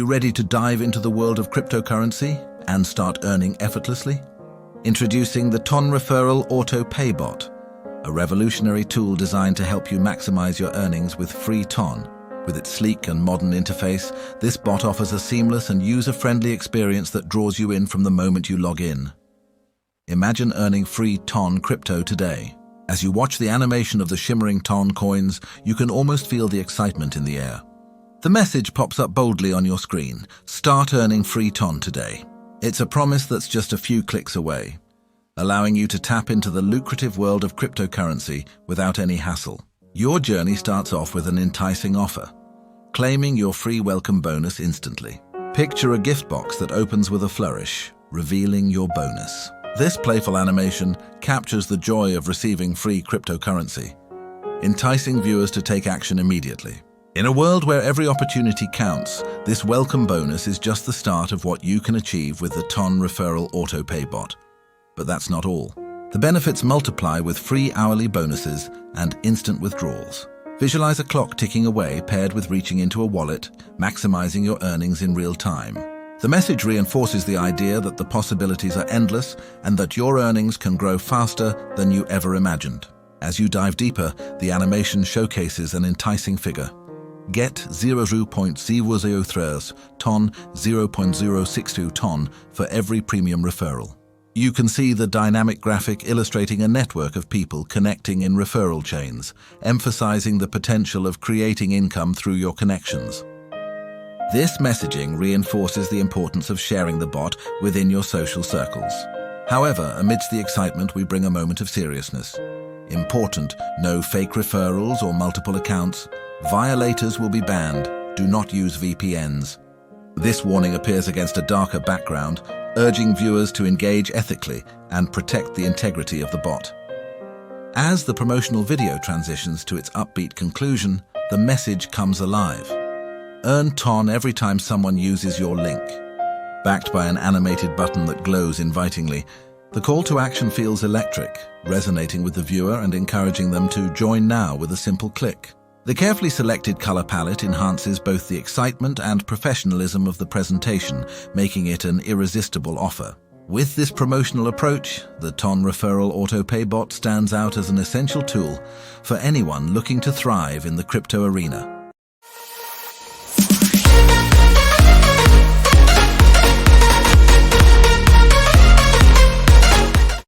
you ready to dive into the world of cryptocurrency and start earning effortlessly? Introducing the Referral Auto Pay Bot, a revolutionary tool designed to help you maximize your earnings with free TON. With its sleek and modern interface, this bot offers a seamless and user-friendly experience that draws you in from the moment you log in. Imagine earning free TON crypto today. As you watch the animation of the shimmering TON coins, you can almost feel the excitement in the air. The message pops up boldly on your screen: start earning free TON today. It's a promise that's just a few clicks away, allowing you to tap into the lucrative world of cryptocurrency without any hassle. Your journey starts off with an enticing offer, claiming your free welcome bonus instantly. Picture a gift box that opens with a flourish, revealing your bonus. This playful animation captures the joy of receiving free cryptocurrency, enticing viewers to take action immediately. In a world where every opportunity counts, this welcome bonus is just the start of what you can achieve with the Referral Auto Pay Bot. But that's not all. The benefits multiply with free hourly bonuses and instant withdrawals. Visualize a clock ticking away paired with reaching into a wallet, maximizing your earnings in real time. The message reinforces the idea that the possibilities are endless and that your earnings can grow faster than you ever imagined. As you dive deeper, the animation showcases an enticing figure. Get 0.003 TON, 0.062 TON for every premium referral. You can see the dynamic graphic illustrating a network of people connecting in referral chains, emphasizing the potential of creating income through your connections. This messaging reinforces the importance of sharing the bot within your social circles. However, amidst the excitement, we bring a moment of seriousness. Important: no fake referrals or multiple accounts. Violators will be banned. Do not use VPNs. This warning appears against a darker background, urging viewers to engage ethically and protect the integrity of the bot. As the promotional video transitions to its upbeat conclusion, the message comes alive. Earn TON every time someone uses your link. Backed by an animated button that glows invitingly, the call to action feels electric, resonating with the viewer and encouraging them to join now with a simple click. The carefully selected color palette enhances both the excitement and professionalism of the presentation, making it an irresistible offer. With this promotional approach, the Referral Auto Pay Bot stands out as an essential tool for anyone looking to thrive in the crypto arena.